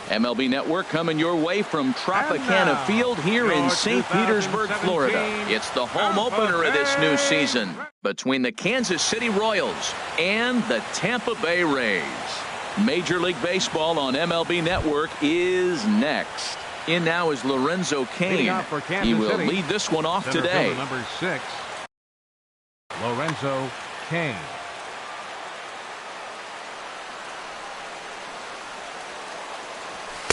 MLB Network coming your way from Tropicana Field here in St. Petersburg, Florida. It's the home opener of this new season between the Kansas City Royals and the Tampa Bay Rays. Major League Baseball on MLB Network is next. In now is Lorenzo Cain. He will lead this one off today. Number 6, Lorenzo Cain.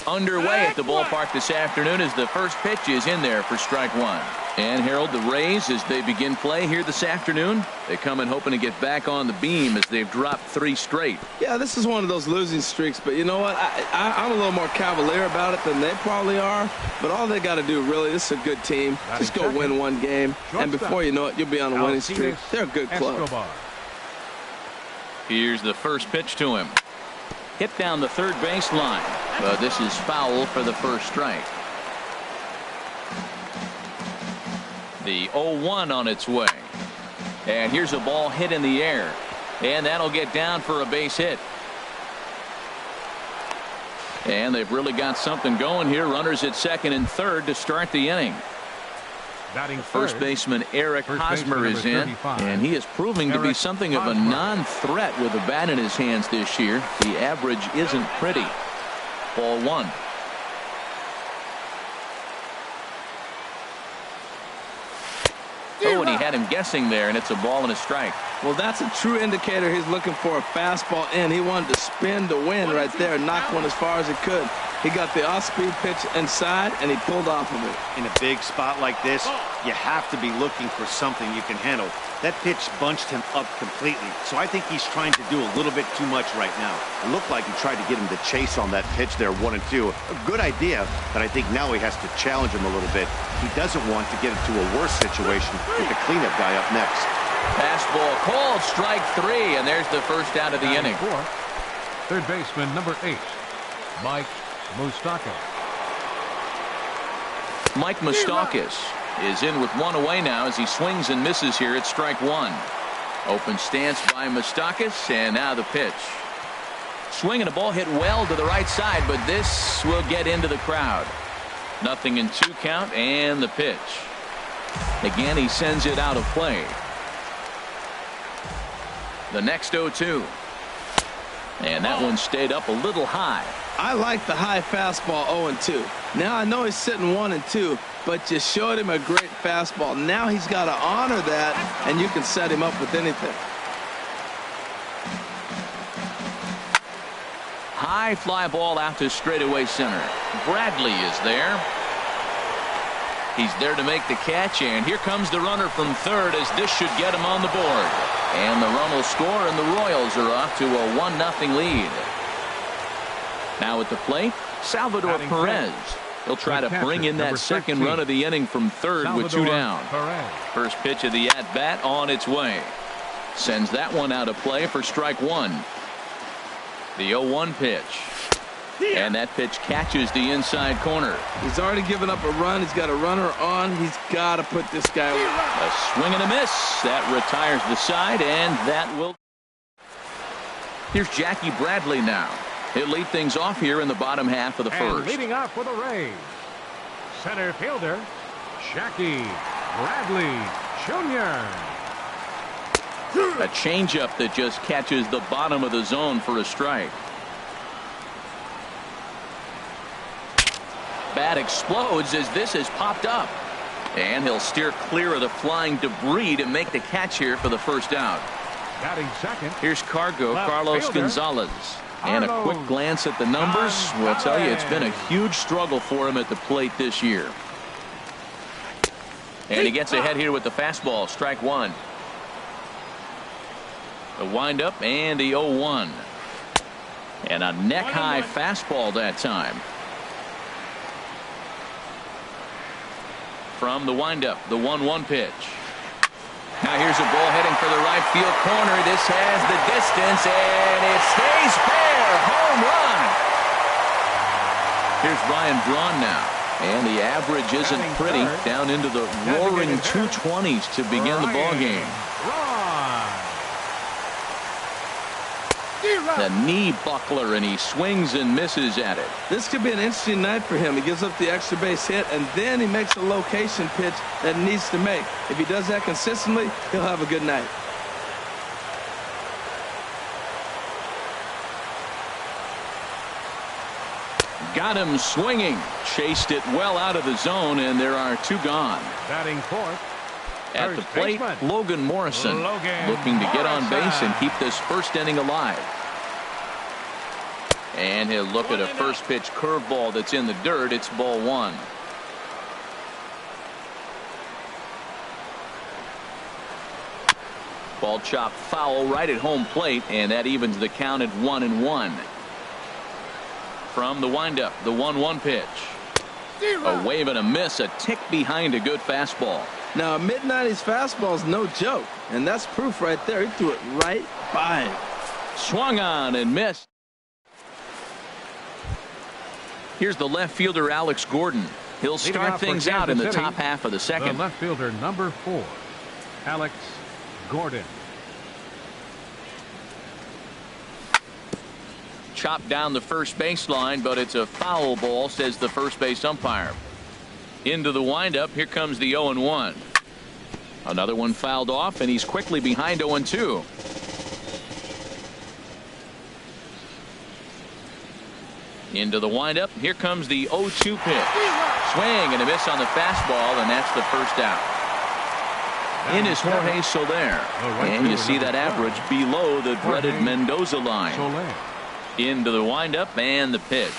Underway at the ballpark this afternoon as the first pitch is in there for strike one. And Harold, the Rays, as they begin play here this afternoon, they come in hoping to get back on the beam as they've dropped 3 straight. Yeah, this is one of those losing streaks, but you know what? I'm a little more cavalier about it than they probably are, but all they got to do, really, this is a good team. Just go win one game, and before you know it, you'll be on a winning streak. They're a good club. Here's the first pitch to him. Hit down the third base line, but this is foul for the first strike. The 0-1 on its way. And here's a ball hit in the air. And that'll get down for a base hit. And they've really got something going here. Runners at second and third to start the inning. First baseman Eric Hosmer is in, and he is proving to be something of a non-threat with a bat in his hands this year. The average isn't pretty. Ball 1. Oh, and he had him guessing there, and it's a ball and a strike. Well, that's a true indicator he's looking for a fastball in. He wanted to spin to win right there and knock one as far as he could. He got the off-speed pitch inside, and he pulled off of it. In a big spot like this, you have to be looking for something you can handle. That pitch bunched him up completely, so I think he's trying to do a little bit too much right now. It looked like he tried to get him to chase on that pitch there, 1 and 2. A good idea, but I think now he has to challenge him a little bit. He doesn't want to get into a worse situation with the cleanup guy up next. Fastball called, strike 3, and there's the first out of the inning. Third baseman number 8, Mike Moustakas. Mike Moustakas is in with 1 away now as he swings and misses here at strike 1. Open stance by Moustakas, and now the pitch. Swinging a ball hit well to the right side, but this will get into the crowd. 0-2 count, and the pitch. Again, he sends it out of play. The next 0-2. And that one stayed up a little high. I like the high fastball 0-2. Now I know he's sitting 1 and 2, but you showed him a great fastball. Now he's got to honor that, and you can set him up with anything. High fly ball out to straightaway center. Bradley is there. He's there to make the catch, and here comes the runner from third as this should get him on the board. And the run will score, and the Royals are off to a 1-0 lead. Now at the plate, Salvador Perez. He'll try to bring in that second run of the inning from third with 2 down. First pitch of the at-bat on its way. Sends that one out of play for strike 1. The 0-1 pitch. And that pitch catches the inside corner. He's already given up a run. He's got a runner on. He's got to put this guy away. A swing and a miss. That retires the side, and that will. Here's Jackie Bradley now. He'll lead things off here in the bottom half of the first. Leading off for the Rays, center fielder Jackie Bradley Jr. A changeup that just catches the bottom of the zone for a strike. Bat explodes as this has popped up, and he'll steer clear of the flying debris to make the catch here for the first out. Batting second, here's Carlos Gonzalez. And a quick glance at the numbers will tell you it's been a huge struggle for him at the plate this year. And he gets ahead here with the fastball, strike 1. The windup and the 0-1. And a neck-high fastball that time. From the windup, the 1-1 pitch. Now here's a ball heading for the right field corner. This has the distance, and it stays fair. Home run. Here's Ryan Braun now. And the average isn't pretty. Down into the roaring 220s to begin the ball game. The knee buckler, and he swings and misses at it. This could be an interesting night for him. He gives up the extra base hit, and then he makes a location pitch that he needs to make. If he does that consistently, he'll have a good night. Got him swinging. Chased it well out of the zone, and there are 2 gone. Batting fourth. At the plate, Logan Morrison looking to get on base and keep this first inning alive. And he'll look at a first pitch curveball that's in the dirt. It's ball 1. Ball chopped foul right at home plate, and that evens the count at 1-1. From the windup, the 1-1 pitch. A wave and a miss, a tick behind a good fastball. Now, a mid-90s fastball is no joke, and that's proof right there. He threw it right by him. Swung on and missed. Here's the left fielder, Alex Gordon. He'll start things out in the top half of the second. The left fielder, number 4, Alex Gordon. Chopped down the first baseline, but it's a foul ball, says the first base umpire. Into the windup. Here comes the 0-1. Another one fouled off, and he's quickly behind 0-2. Into the windup. Here comes the 0-2 pitch. Swing and a miss on the fastball, and that's the first out. In is Jorge Soler, and you see that average below the dreaded Mendoza line. Into the windup and the pitch.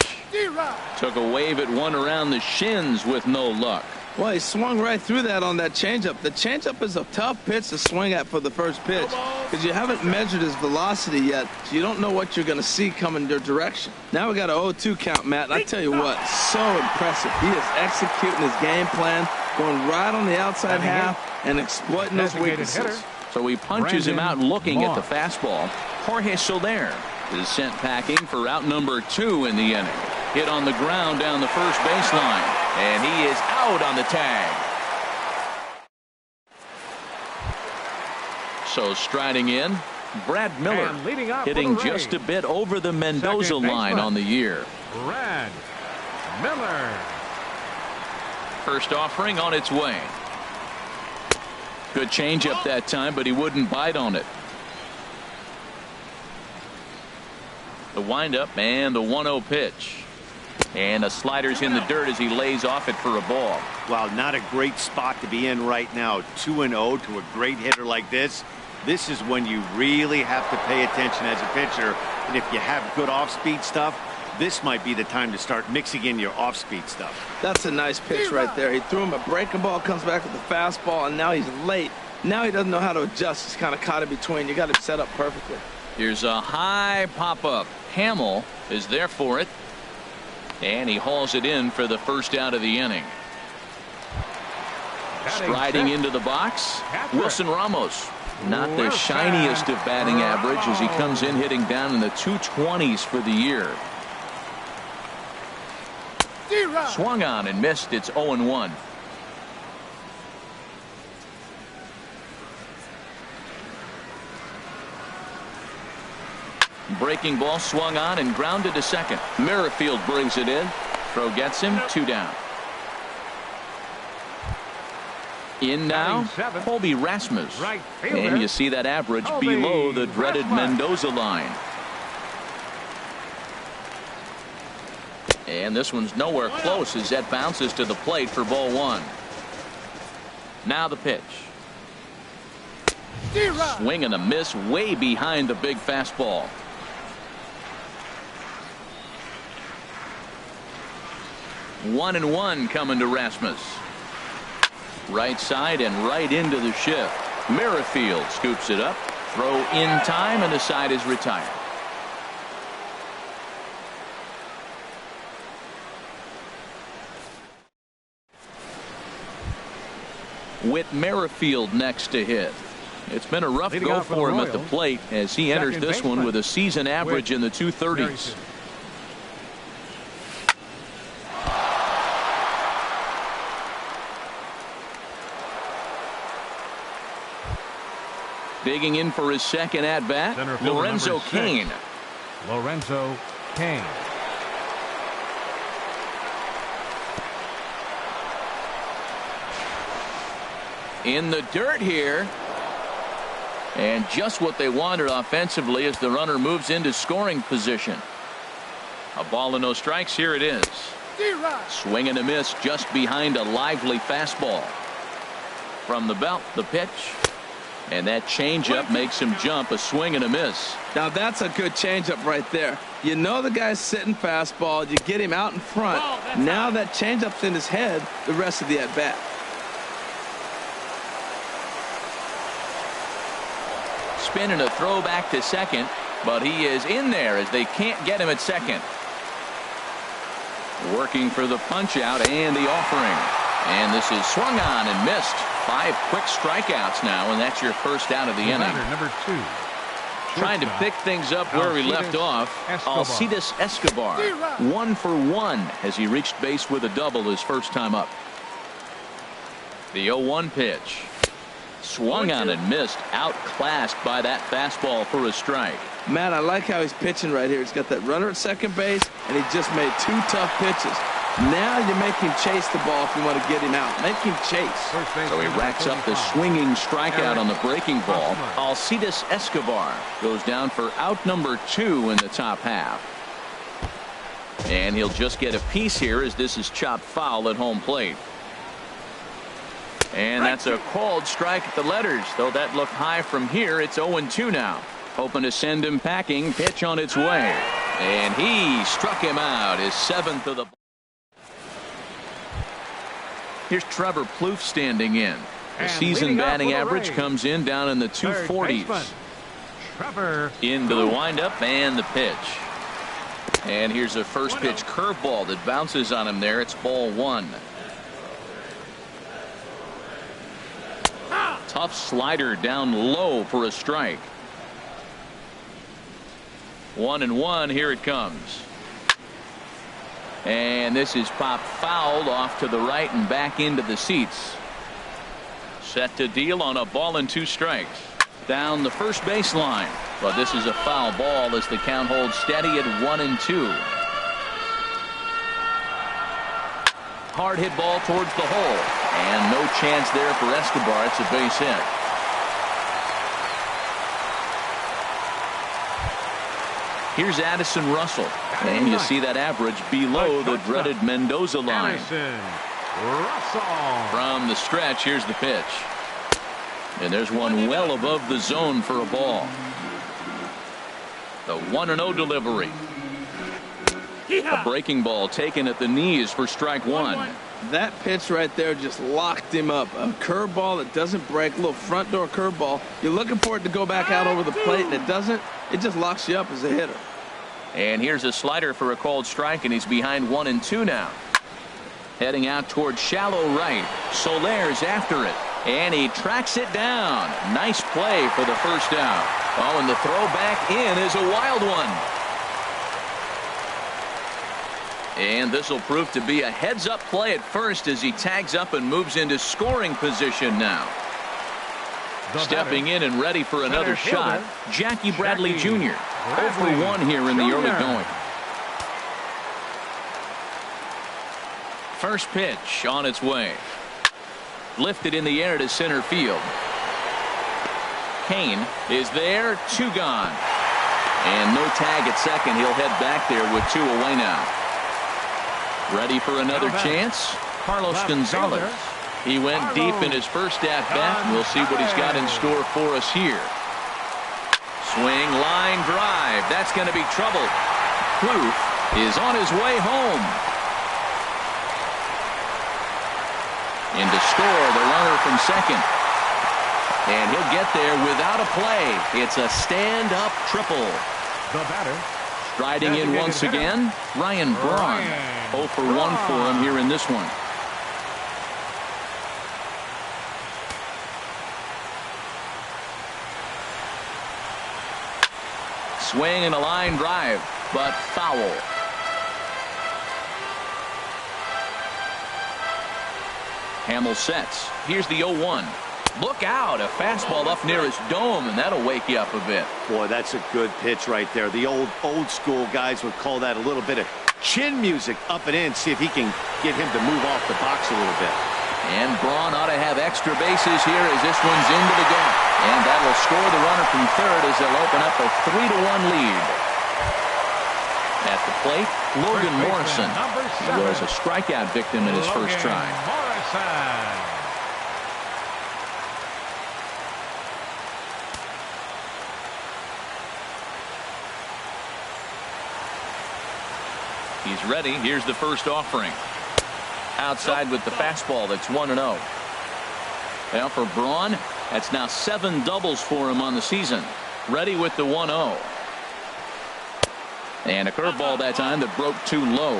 Took a wave at one around the shins with no luck. Well, he swung right through that on that changeup. The changeup is a tough pitch to swing at for the first pitch because you haven't measured his velocity yet, so you don't know what you're going to see coming your direction. Now we got an 0-2 count, Matt, and I tell you what, so impressive. He is executing his game plan, going right on the outside half and exploiting those weaknesses. So he punches him out looking at the fastball. Jorge Soler is sent packing for out number 2 in the inning. Hit on the ground down the first baseline, and he is out on the tag. So striding in, Brad Miller, hitting just a bit over the Mendoza line on the year. Brad Miller. First offering on its way. Good changeup that time, but he wouldn't bite on it. The windup and the 1-0 pitch. And the slider's in the dirt as he lays off it for a ball. Wow, not a great spot to be in right now. 2-0 to a great hitter like this. This is when you really have to pay attention as a pitcher. And if you have good off-speed stuff, this might be the time to start mixing in your off-speed stuff. That's a nice pitch right there. He threw him a breaking ball, comes back with the fastball, and now he's late. Now he doesn't know how to adjust. He's kind of caught in between. You got him set up perfectly. Here's a high pop-up. Hamill is there for it. And he hauls it in for the first out of the inning. Striding into the box, Wilson Ramos. Not the shiniest of batting average as he comes in hitting down in the 220s for the year. Swung on and missed. It's 0-1. Breaking ball swung on and grounded to second. Merrifield brings it in. Throw gets him. 2 down. In now, Colby Rasmus. And you see that average below the dreaded Mendoza line. And this one's nowhere close as that bounces to the plate for ball 1. Now the pitch. Swing and a miss way behind the big fastball. One and one coming to Rasmus. Right side and right into the shift. Merrifield scoops it up. Throw in time, and the side is retired. With Merrifield next to hit. It's been a rough go for him at the plate as he enters this one with a season average in the 230s. Digging in for his second at-bat, Lorenzo Cain. Lorenzo Kane. In the dirt here. And just what they wanted offensively as the runner moves into scoring position. A ball and no strikes. Here it is. Swing and a miss just behind a lively fastball. From the belt, the pitch. And that changeup makes him jump. A swing and a miss. Now that's a good changeup right there. You know the guy's sitting fastball. You get him out in front. Now that changeup's in his head the rest of the at-bat. Spin and a throw back to second, but he is in there as they can't get him at second. Working for the punch out and the offering. And this is swung on and missed. 5 quick strikeouts now, and that's your first out of the inning. Number 2. Trying to pick things up where we left off. Alcides Escobar. 1 for 1 as he reached base with a double his first time up. The 0-1 pitch. Swung on and missed. Outclassed by that fastball for a strike. Matt, I like how he's pitching right here. He's got that runner at second base, and he just made 2 tough pitches. Now you make him chase the ball if you want to get him out. Make him chase. So he racks up the swinging strikeout on the breaking ball. Alcides Escobar goes down for out number 2 in the top half. And he'll just get a piece here as this is chopped foul at home plate. And that's a called strike at the letters. Though that looked high from here, it's 0-2 now. Hoping to send him packing. Pitch on its way. And he struck him out. His 7th of the. Here's Trevor Plouffe standing in. The season batting average comes in down in the 240s. Into the windup and the pitch. And here's a first pitch curveball that bounces on him there. It's ball 1. Tough slider down low for a strike. 1-1. Here it comes. And this is popped fouled off to the right and back into the seats. Set to deal on a ball and 2 strikes. Down the first baseline. But this is a foul ball as the count holds steady at 1-2. Hard hit ball towards the hole. And no chance there for Escobar. It's a base hit. Here's Addison Russell. And you see that average below the dreaded Mendoza line. From the stretch, here's the pitch. And there's one well above the zone for a ball. The 1-0 delivery. A breaking ball taken at the knees for strike 1. That pitch right there just locked him up. A curveball that doesn't break, a little front door curveball. You're looking for it to go back out over the plate, and it doesn't. It just locks you up as a hitter. And here's a slider for a called strike, and he's behind 1-2 now. Heading out towards shallow right. Soler's after it, and he tracks it down. Nice play for the first out. Oh, and the throw back in is a wild one. And this will prove to be a heads-up play at first as he tags up and moves into scoring position now. Stepping in and ready for another shot, Jackie Bradley Jr. 0 for 1 here in the early going. First pitch on its way. Lifted in the air to center field. Kane is there, 2 gone. And no tag at second. He'll head back there with 2 away now. Ready for another chance? Carlos Gonzalez. He went deep in his first at-bat. We'll see what he's got in store for us here. Swing, line drive. That's going to be trouble. Plouffe is on his way home. In to score the runner from second. And he'll get there without a play. It's a stand-up triple. The batter. Striding in once again, Ryan Braun. 0 for 1 for him here in this one. Swing and a line drive, but foul. Hamill sets. Here's the 0-1. Look out, a fastball up near his dome, and that'll wake you up a bit. Boy, that's a good pitch right there. The old school guys would call that a little bit of chin music up and in. See if he can get him to move off the box a little bit. And Braun ought to have extra bases here as this one's into the gap. And that will score the runner from third as they'll open up a 3-1 lead. At the plate, Logan Morrison. He was a strikeout victim in his first try. He's ready. Here's the first offering. Outside with the fastball. That's 1-0. Now for Braun, that's now 7 doubles for him on the season. Ready with the 1-0. And a curveball that time that broke too low.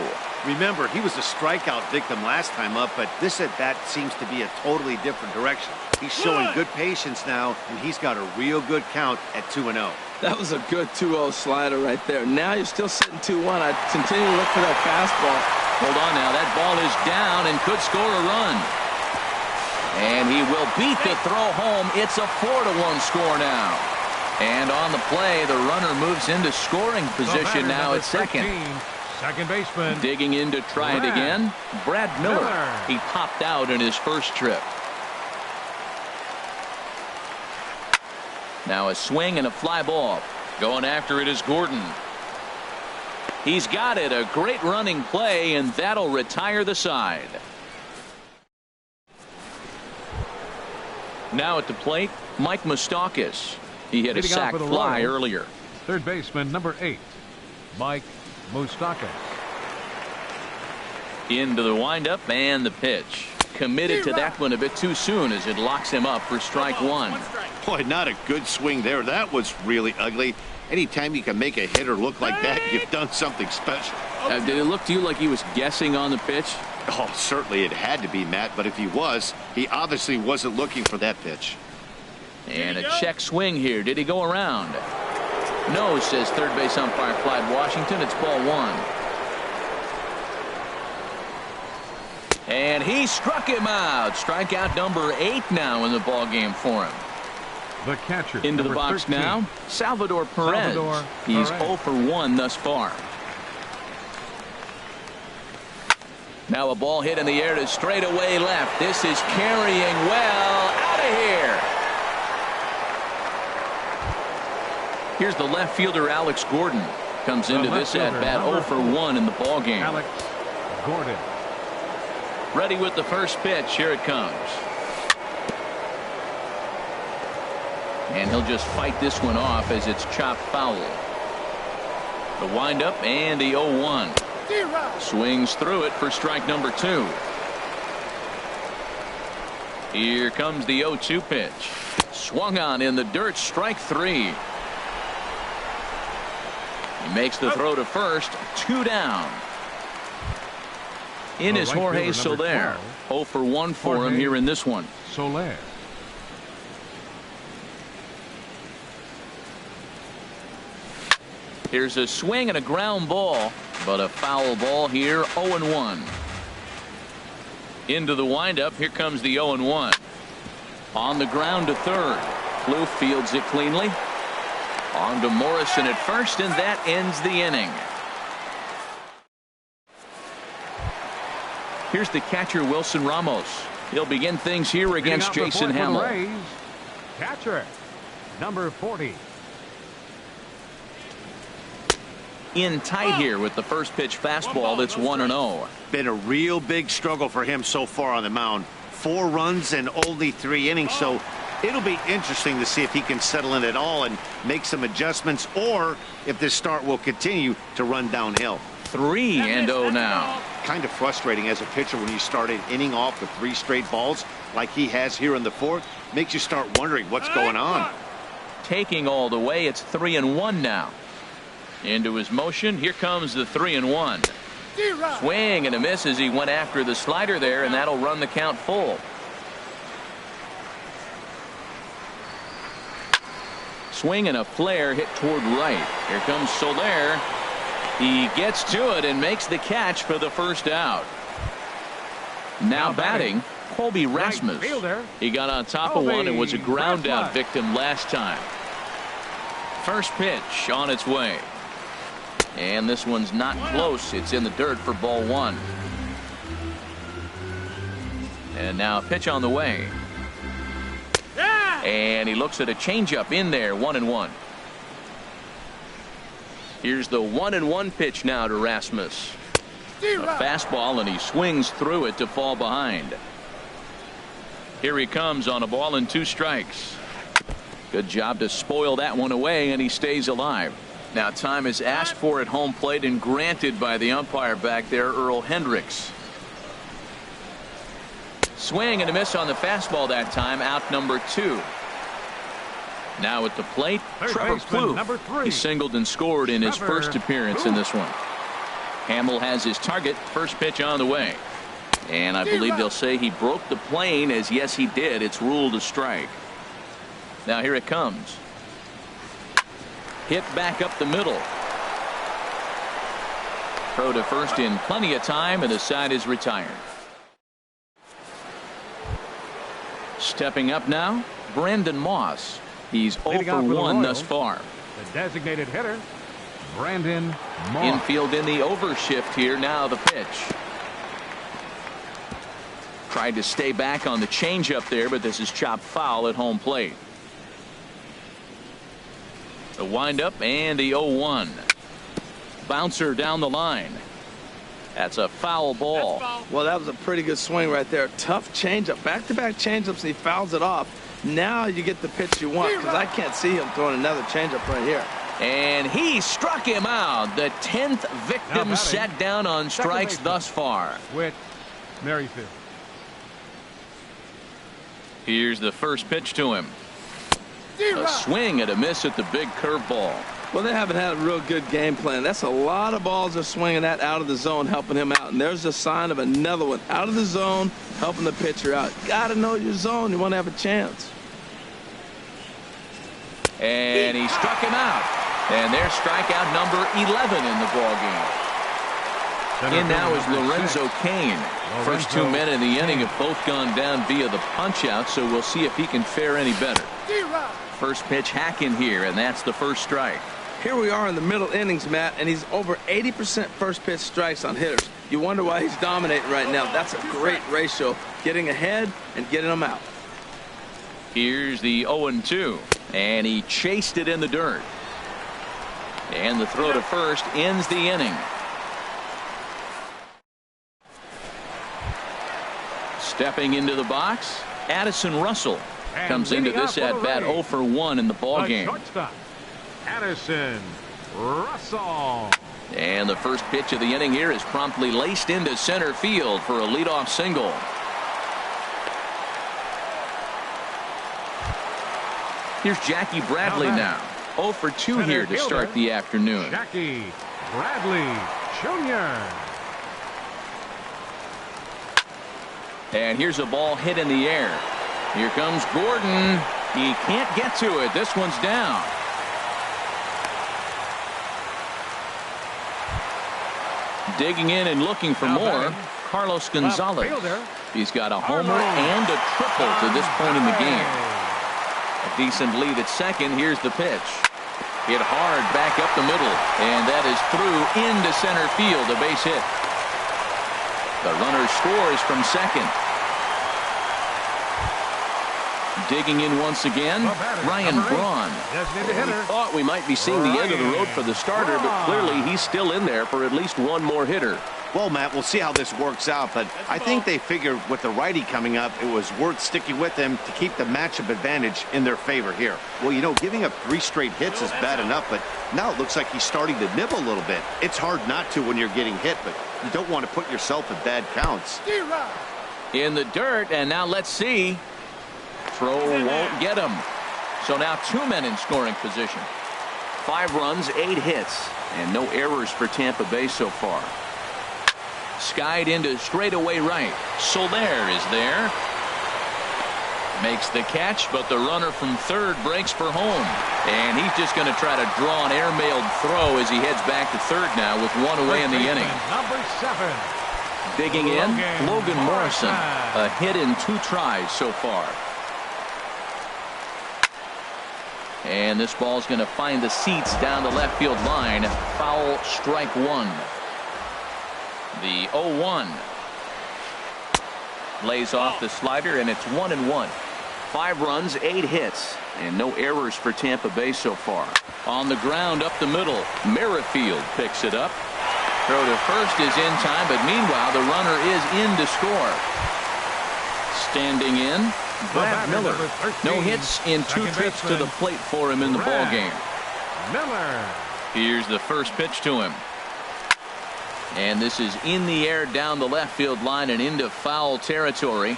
Remember, he was a strikeout victim last time up, but this at bat seems to be a totally different direction. He's showing good patience now, and he's got a real good count at 2-0. That was a good 2-0 slider right there. Now you're still sitting 2-1. I continue to look for that fastball. Hold on now. That ball is down and could score a run. And he will beat the throw home. It's a 4-1 score now. And on the play, the runner moves into scoring position now at second. Second baseman. Digging in to try it again. Brad Miller. He popped out in his first trip. Now a swing and a fly ball. Going after it is Gordon. He's got it. A great running play, and that'll retire the side. Now at the plate, Mike Moustakas. He hit a sac fly earlier. Third baseman, number 8, Mike Moustakas. Into the windup and the pitch. Committed to that one a bit too soon as it locks him up for strike one. Boy, not a good swing there. That was really ugly. Anytime you can make a hitter look like that, you've done something special. Did it look to you like he was guessing on the pitch? Oh, certainly it had to be, Matt, but if he was, he obviously wasn't looking for that pitch. And a check swing here. Did he go around? No, says third base umpire Clyde Washington. It's ball one. And he struck him out. Strikeout number 8 now in the ball game for him. The catcher. Into the box 13. now, Salvador Perez. He's 0 for 1 thus far. Now a ball hit in the air to straightaway left. This is carrying well. Out of here. Here's the left fielder Alex Gordon. Comes into this at bat 0 for 1 in the ball game. Alex Gordon. Ready with the first pitch. Here it comes. And he'll just fight this one off as it's chopped foul. The windup and the 0-1. Swings through it for strike number 2. Here comes the 0-2 pitch. Swung on in the dirt. Strike 3. He makes the throw to first. 2 down. In is Jorge Soler. 0 for 1 for him here in this one. Soler. Here's a swing and a ground ball, but a foul ball here. 0-1. Into the windup. Here comes the 0-1. On the ground to third. Blue fields it cleanly. On to Morrison at first, and that ends the inning. Here's the catcher, Wilson Ramos. He'll begin things here against Jason Hamill. Catcher, number 40. In tight here with the first pitch fastball. That's 1-0. Been a real big struggle for him so far on the mound. 4 runs and only 3 innings, so it'll be interesting to see if he can settle in at all and make some adjustments, or if this start will continue to run downhill. 3-0 now. Kind of frustrating as a pitcher when you start an inning off with 3 straight balls like he has here in the 4th. Makes you start wondering what's going on. Taking all the way, it's 3-1 now. Into his motion. Here comes the 3-1. Swing and a miss as he went after the slider there, and that'll run the count full. Swing and a flare hit toward right. Here comes Soler. He gets to it and makes the catch for the first out. Now batting, Colby Rasmus. He got on top of one and was a ground out victim last time. First pitch on its way. And this one's not close. It's in the dirt for ball one. And now a pitch on the way. And he looks at a changeup in there, 1-1. Here's the 1-1 pitch now to Rasmus. A fastball, and he swings through it to fall behind. Here he comes on a ball and 2 strikes. Good job to spoil that one away, and he stays alive. Now time is asked for at home plate and granted by the umpire back there, Earl Hendricks. Swing and a miss on the fastball that time, out number 2. Now at the plate, Trevor Plouffe. He singled and scored in his first appearance in this one. Hamill has his target. First pitch on the way. And I believe they'll say he broke the plane, as yes he did. It's ruled a strike. Now here it comes. Hit back up the middle. Throw to first in plenty of time, and the side is retired. Stepping up now, Brandon Moss. He's 0 for 1 thus far. The designated hitter, Brandon Moss. Infield in the overshift here. Now the pitch. Tried to stay back on the changeup there, but this is chopped foul at home plate. The windup and the 0-1. Bouncer down the line. That's a foul ball. Well, that was a pretty good swing right there. Tough changeup. Back-to-back changeups, and he fouls it off. Now you get the pitch you want, because I can't see him throwing another changeup right here. And he struck him out. The 10th victim set down on strikes thus far. With Merrifield. Here's the first pitch to him. A swing and a miss at the big curveball. Well, they haven't had a real good game plan. That's a lot of balls they're swinging at out of the zone, helping him out. And there's a sign of another one out of the zone, helping the pitcher out. Got to know your zone. You want to have a chance. And he struck him out. And there's strikeout number 11 in the ball game. In now is Lorenzo Cain. First 2 men in the inning have both gone down via the punch-out, so we'll see if he can fare any better. First pitch hack in here, and that's the first strike. Here we are in the middle innings, Matt, and he's over 80% first pitch strikes on hitters. You wonder why he's dominating right now. That's a great ratio, getting ahead and getting them out. Here's the 0-2, and he chased it in the dirt. And the throw to first ends the inning. Stepping into the box, Addison Russell comes into this at bat 0 for 1 in the ball game. Addison Russell. And the first pitch of the inning here is promptly laced into center field for a leadoff single. Here's Jackie Bradley now. 0 for 2 here to start the afternoon. Jackie Bradley Jr. And here's a ball hit in the air. Here comes Gordon. He can't get to it. This one's down. Digging in and looking for more, Carlos Gonzalez. He's got a homer and a triple to this point in the game. A decent lead at second. Here's the pitch. Hit hard back up the middle, and that is through into center field, a base hit. The runner scores from second. Digging in once again, Ryan Braun. We thought we might be seeing the end of the road for the starter, but clearly he's still in there for at least one more hitter. Well, Matt, we'll see how this works out, but I think they figured with the righty coming up, it was worth sticking with him to keep the matchup advantage in their favor here. Well, you know, giving up 3 straight hits is bad enough, but now it looks like he's starting to nibble a little bit. It's hard not to when you're getting hit, but you don't want to put yourself in bad counts. In the dirt, and now let's see. Throw won't get him. So now 2 men in scoring position. 5 runs, 8 hits, and no errors for Tampa Bay so far. Skied into straightaway right. Soler is there. Makes the catch, but the runner from third breaks for home. And he's just going to try to draw an airmailed throw as he heads back to third now with 1 away in the inning. Number 7. Digging in, Logan Morrison. A hit in 2 tries so far. And this ball's going to find the seats down the left field line. Foul, strike 1. The 0-1. Lays off the slider, and it's 1-1. 5 runs, 8 hits, and no errors for Tampa Bay so far. On the ground up the middle, Merrifield picks it up. Throw to first is in time, but meanwhile the runner is in to score. Standing in, Brad Miller. No hits in 2 trips to the plate for him in the ball game. Miller. Here's the first pitch to him. And this is in the air down the left field line and into foul territory.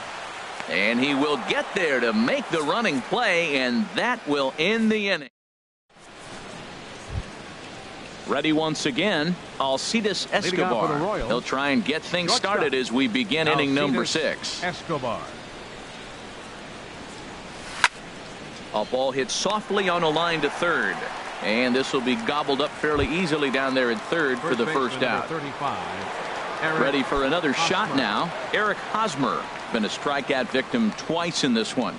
And he will get there to make the running play, and that will end the inning. Ready once again, Alcides Escobar. He'll try and get things started as we begin inning number 6. Escobar. A ball hit softly on a line to third. And this will be gobbled up fairly easily down there at third for the first out. Ready for another shot now. Eric Hosmer. Been a strikeout victim twice in this one.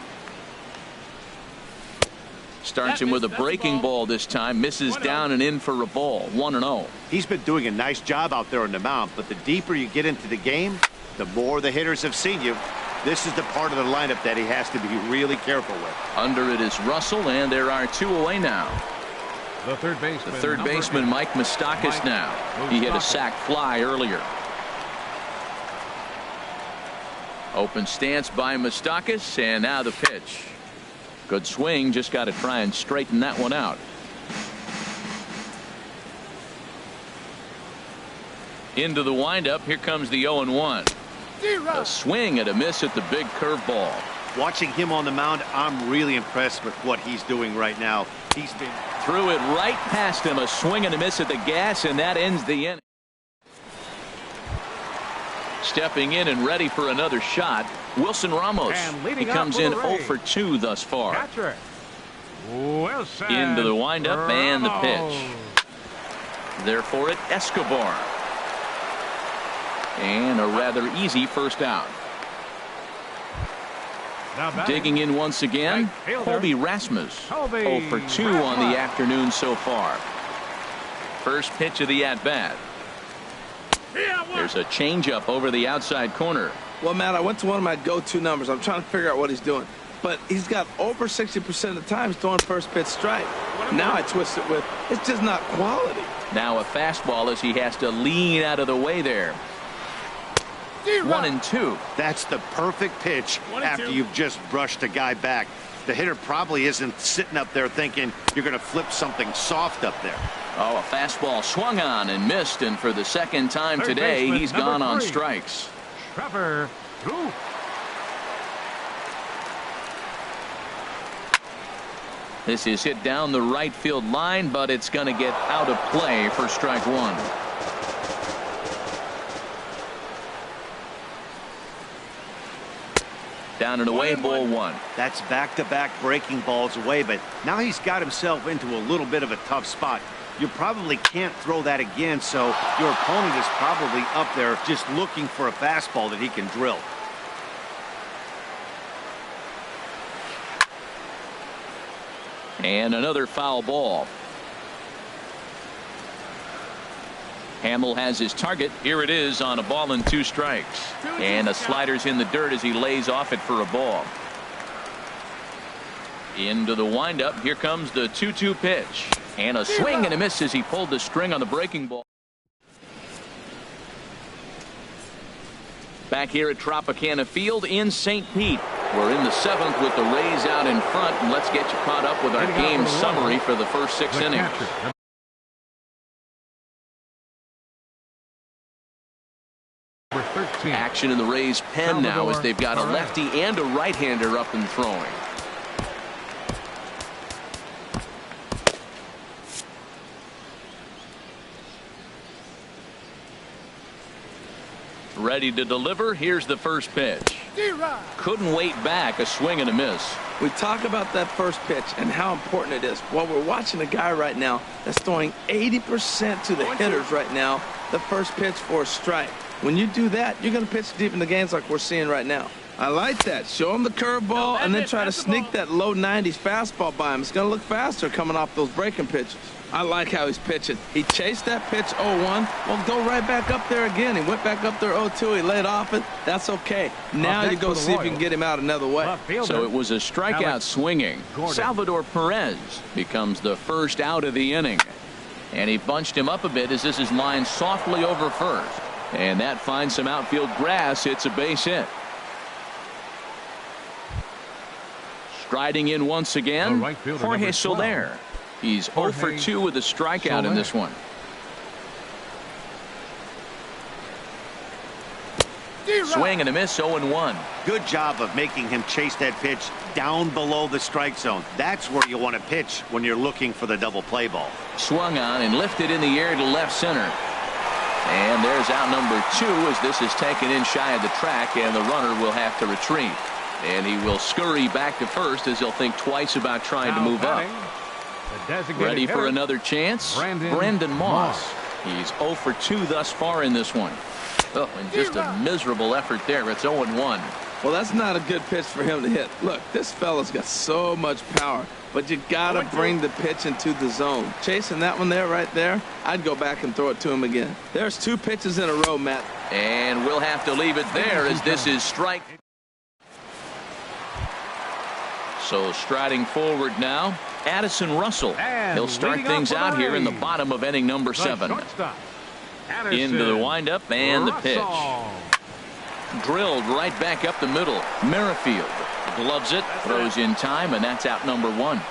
Starts him with a breaking ball this time. Misses down and in for a ball. 1-0. He's been doing a nice job out there on the mound, but the deeper you get into the game, the more the hitters have seen you. This is the part of the lineup that he has to be really careful with. Under it is Russell, and there are 2 away now. The third baseman, Mike Moustakas now. He hit a sac fly earlier. Open stance by Moustakas, and now the pitch. Good swing, just got to try and straighten that one out. Into the windup, here comes the 0-1. A swing and a miss at the big curveball. Watching him on the mound, I'm really impressed with what he's doing right now. He's been threw it right past him. A swing and a miss at the gas, and that ends the inning. Stepping in and ready for another shot, Wilson Ramos. He comes in 0 for 2 thus far. Into the windup and the pitch. There for it, Escobar. And a rather easy first out. Digging in once again, Colby Rasmus. 0 for 2 on the afternoon so far. First pitch of the at-bat. There's a changeup over the outside corner. Well, Matt, I went to one of my go-to numbers. I'm trying to figure out what he's doing. But he's got over 60% of the time throwing first pitch strike. Now I twist it with, it's just not quality. Now a fastball as he has to lean out of the way there. 1-2. That's the perfect pitch after you've just brushed a guy back. The hitter probably isn't sitting up there thinking you're going to flip something soft up there. Oh, a fastball swung on and missed, and for the second time today, he's gone on strikes. Trevor. This is hit down the right field line, but it's going to get out of play for strike 1. Down and away, ball 1. That's back-to-back breaking balls away, but now he's got himself into a little bit of a tough spot. You probably can't throw that again, so your opponent is probably up there just looking for a fastball that he can drill. And another foul ball. Hamill has his target. Here it is on a ball and 2 strikes. And the slider's in the dirt as he lays off it for a ball. Into the windup. Here comes the 2-2 pitch. And a swing and a miss as he pulled the string on the breaking ball. Back here at Tropicana Field in St. Pete. We're in the 7th with the Rays out in front. And let's get you caught up with our game summary for the first 6 innings. Action in the Rays' pen now as they've got a lefty and a right-hander up and throwing. Ready to deliver. Here's the first pitch. Couldn't wait back. A swing and a miss. We talk about that first pitch and how important it is. Well, we're watching a guy right now that's throwing 80% to the hitters right now. The first pitch for a strike. When you do that, you're going to pitch deep in the games like we're seeing right now. I like that. Show him the curveball and then try to sneak that low 90s fastball by him. It's going to look faster coming off those breaking pitches. I like how he's pitching. He chased that pitch 0-1. Well, go right back up there again. He went back up there 0-2. He laid off it. That's okay. Now you go see if you can get him out another way. So it was a strikeout swinging. Salvador Perez becomes the first out of the inning. And he bunched him up a bit as this is lined softly over first. And that finds some outfield grass. It's a base hit. Striding in once again, Jorge Soler. He's 0 for 2 with a strikeout in this one. Swing and a miss, 0-1. Good job of making him chase that pitch down below the strike zone. That's where you want to pitch when you're looking for the double play ball. Swung on and lifted in the air to left center. And there's out number 2 as this is taken in shy of the track, and the runner will have to retreat. And he will scurry back to first as he'll think twice about trying to move up. Ready for another chance? Brandon Moss. He's 0 for 2 thus far in this one. Oh, and just a miserable effort there. It's 0-1. Well, that's not a good pitch for him to hit. Look, this fella's got so much power, but you got to bring the pitch into the zone. Chasing that one there, right there, I'd go back and throw it to him again. There's 2 pitches in a row, Matt. And we'll have to leave it there as this is strike. So striding forward now, Addison Russell. He'll start things out here in the bottom of inning number 7. Into the windup and the pitch. Drilled right back up the middle. Merrifield gloves it, throws in time, and that's out number 1.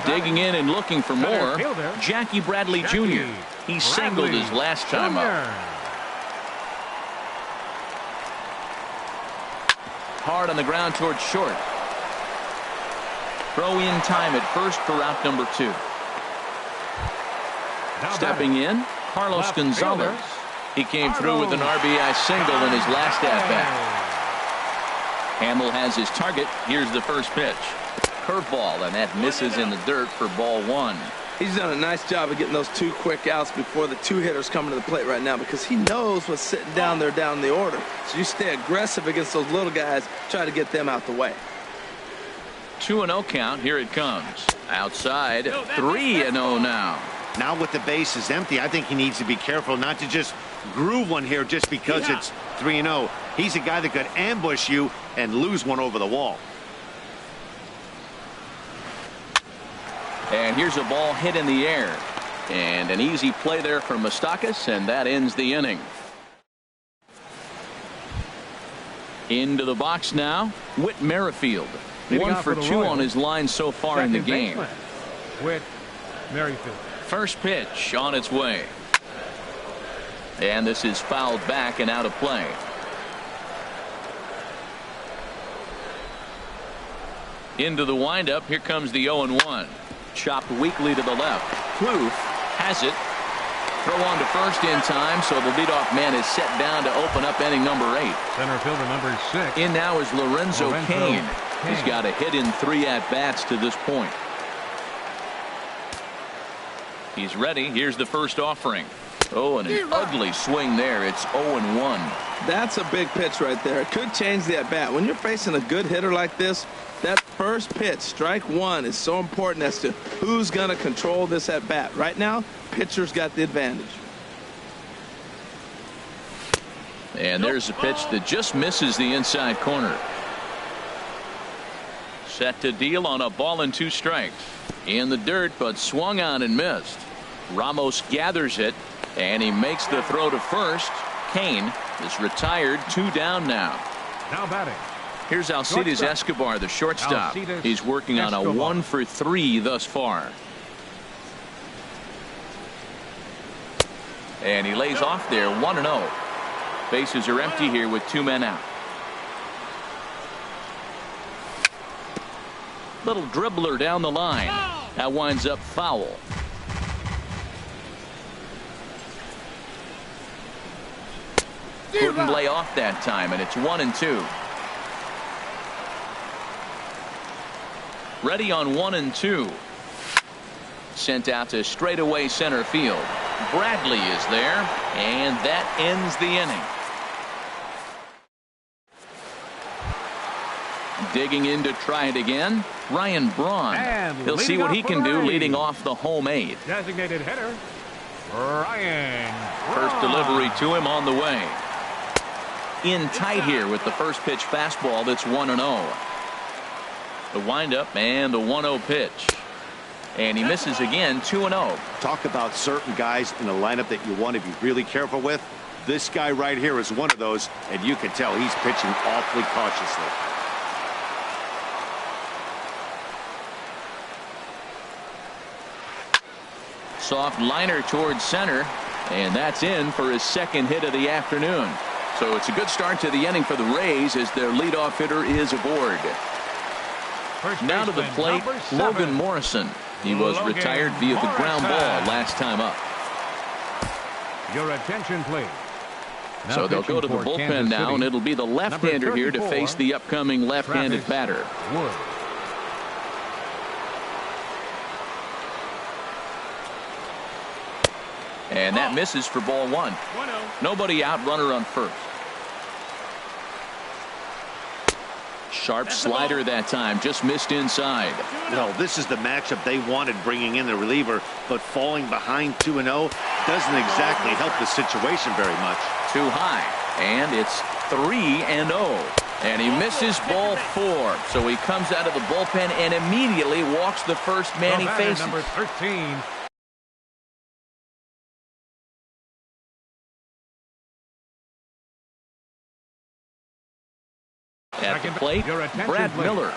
Digging in and looking for more, Jackie Bradley Jr. He singled his last time up. Hard on the ground towards short. Throw in time at first for out number 2. Stepping in, Carlos Gonzalez. He came through with an RBI single in his last at-bat. Hamill has his target. Here's the first pitch. Curveball, and that misses in the dirt for ball 1. He's done a nice job of getting those 2 quick outs before the 2 hitters coming to the plate right now, because he knows what's sitting down there down the order. So you stay aggressive against those little guys, try to get them out the way. 2-0 count. Here it comes. Outside, 3-0 now. Now with the bases empty, I think he needs to be careful not to just groove one here just because it's 3-0. He's a guy that could ambush you and lose one over the wall. And here's a ball hit in the air. And an easy play there for Moustakas, and that ends the inning. Into the box now, Whit Merrifield. 1 for 2 on his line so far in the game. Whit Merrifield. First pitch on its way. And this is fouled back and out of play. Into the windup. Here comes the 0-1. Chopped weakly to the left. Plouffe has it. Throw on to first in time, so the leadoff man is set down to open up inning number 8. Center fielder number 6. In now is Lorenzo Cain. He's got a hit in 3 at-bats to this point. He's ready. Here's the first offering. Oh, and an ugly swing there. It's 0-1. That's a big pitch right there. It could change the at-bat. When you're facing a good hitter like this, that first pitch, strike 1, is so important as to who's going to control this at-bat. Right now, pitcher's got the advantage. And there's a pitch that just misses the inside corner. Set to deal on a ball and 2 strikes. In the dirt, but swung on and missed. Ramos gathers it, and he makes the throw to first. Cain is retired, 2 down now. Now batting. Here's Alcides Escobar, the shortstop. He's working on a 1 for 3 thus far. And he lays off there, 1-0. Bases are empty here with 2 men out. Little dribbler down the line. That winds up foul. Couldn't lay off that time, and it's 1-2. Ready on 1-2. Sent out to straightaway center field. Bradley is there, and that ends the inning. Digging in to try it again, Ryan Braun. And He'll see what he can do leading off the home 8. Designated hitter, Ryan Braun. First delivery to him on the way. In tight here with the first pitch fastball that's 1-0. The windup and the 1-0 pitch. And he misses again, 2-0. Talk about certain guys in the lineup that you want to be really careful with. This guy right here is one of those, and you can tell he's pitching awfully cautiously. Soft liner towards center, and that's in for his second hit of the afternoon. So it's a good start to the inning for the Rays as their leadoff hitter is aboard. Now to the plate, Logan Morrison. He was retired via the ground ball last time up. Your attention, please. So they'll go to the bullpen now, and it'll be the left-hander here to face the upcoming left-handed batter. Wood. And that misses for ball 1. Nobody out, runner on first. Sharp slider that time, just missed inside. Well, this is the matchup they wanted, bringing in the reliever, but falling behind 2-0 doesn't exactly help the situation very much. Too high, and it's 3-0. And he misses ball 4. So he comes out of the bullpen and immediately walks the first man he faces. Number 13. At the plate, Brad Miller,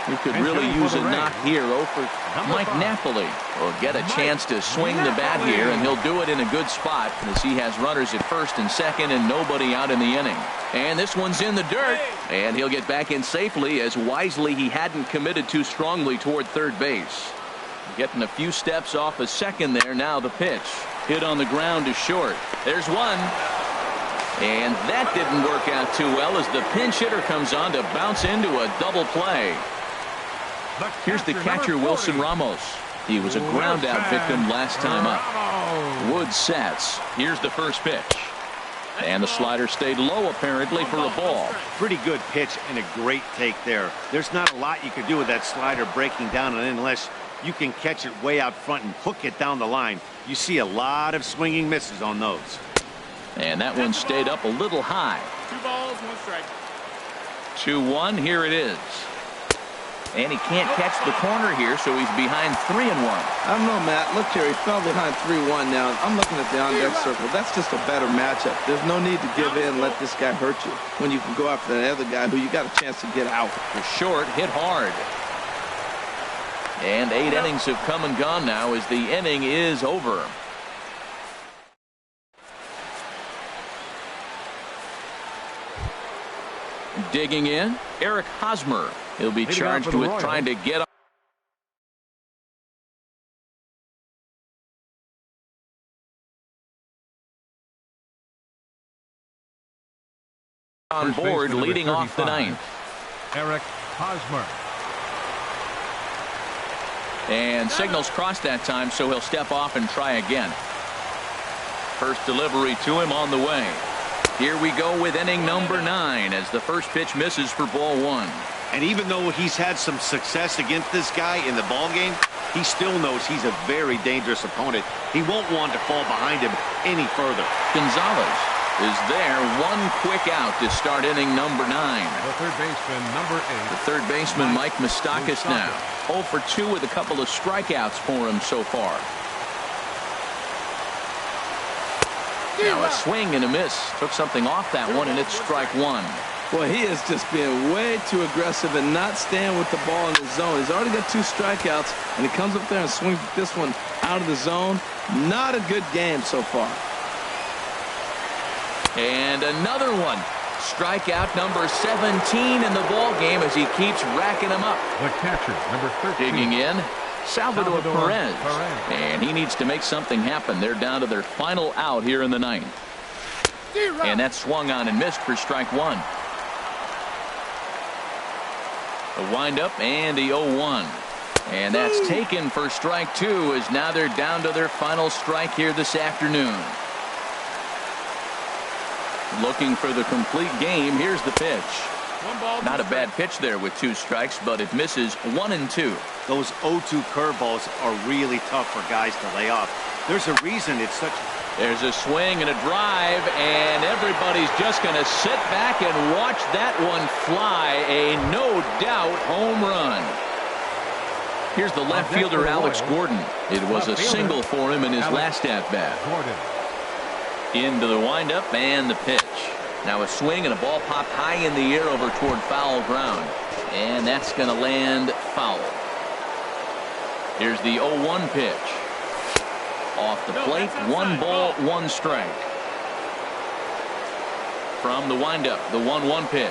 who could really use a knock here over Mike Napoli. Will get a chance to swing the bat here, and he'll do it in a good spot as he has runners at first and second and nobody out in the inning. And this one's in the dirt, and he'll get back in safely as wisely he hadn't committed too strongly toward third base. Getting a few steps off a second there. Now the pitch. Hit on the ground to short. There's one. And that didn't work out too well as the pinch hitter comes on to bounce into a double play. Here's the catcher, Wilson Ramos. He was a ground out victim last time up. Wood sets. Here's the first pitch. And the slider stayed low apparently for a ball. Pretty good pitch and a great take there. There's not a lot you can do with that slider breaking down unless you can catch it way out front and hook it down the line. You see a lot of swinging misses on those. And that one stayed up a little high. 2 balls, 1 strike. 2-1, here it is. And he can't catch the corner here, so he's behind 3-1. I don't know, Matt. Look here, he fell behind 3-1 now. I'm looking at the on-deck circle. That's just a better matchup. There's no need to give in and let this guy hurt you when you can go after the other guy who you got a chance to get out. The short hit hard. And 8 innings have come and gone now as the inning is over. Digging in, Eric Hosmer. He'll be charged with trying to get on board, leading off the 9th. Eric Hosmer. And signals crossed that time, so he'll step off and try again. First delivery to him on the way. Here we go with inning number 9 as the first pitch misses for ball 1. And even though he's had some success against this guy in the ball game, he still knows he's a very dangerous opponent. He won't want to fall behind him any further. Gonzalez is there. One quick out to start inning number 9. The third baseman, number 8. The third baseman, Mike Moustakas, now 0 for 2 with a couple of strikeouts for him so far. Now a swing and a miss. Took something off that one, and it's strike 1. Well, he is just being way too aggressive and not staying with the ball in the zone. He's already got 2 strikeouts, and he comes up there and swings this one out of the zone. Not a good game so far. And another one. Strikeout number 17 in the ball game as he keeps racking them up. The catcher, number 13. Digging in, Salvador Perez. And he needs to make something happen. They're down to their final out here in the 9th. And that swung on and missed for strike 1. The windup and the 0-1. And that's taken for strike 2, as now they're down to their final strike here this afternoon. Looking for the complete game. Here's the pitch. Not a bad pitch there with 2 strikes, but it misses 1 and 2. Those 0-2 curveballs are really tough for guys to lay off. There's a reason it's such. There's a swing and a drive, and everybody's just going to sit back and watch that one fly. A no-doubt home run. Here's the left fielder, Alex Gordon. It was a single for him in his last at-bat. Into the windup and the pitch. Now a swing and a ball popped high in the air over toward foul ground. And that's going to land foul. Here's the 0-1 pitch. Off the plate, 1 ball, 1 strike. From the windup, the 1-1 pitch.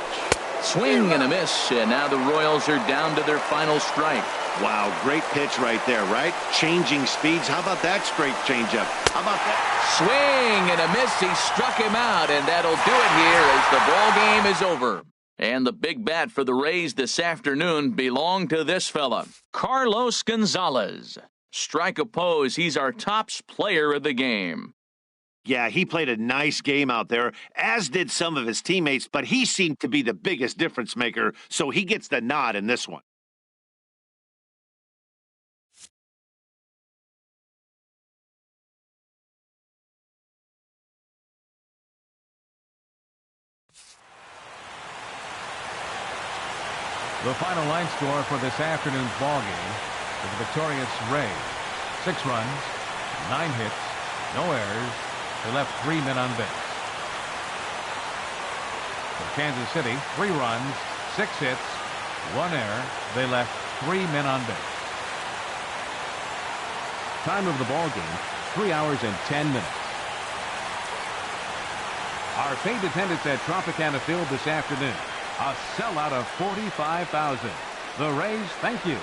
Swing and a miss, and now the Royals are down to their final strike. Wow, great pitch right there, right? Changing speeds. How about that straight changeup? How about that? Swing and a miss. He struck him out, and that'll do it here as the ball game is over. And the big bat for the Rays this afternoon belonged to this fella, Carlos Gonzalez. Strike oppose. He's our tops player of the game. Yeah, he played a nice game out there, as did some of his teammates, but he seemed to be the biggest difference maker, so he gets the nod in this one. The final line score for this afternoon's ball game is the victorious Rays. 6 runs, 9 hits, no errors. They left 3 men on base. For Kansas City, 3 runs, 6 hits, 1 error. They left 3 men on base. Time of the ball game, 3 hours and 10 minutes. Our faint attendance at Tropicana Field this afternoon. A sellout of 45,000. The Rays thank you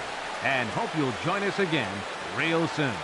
and hope you'll join us again real soon.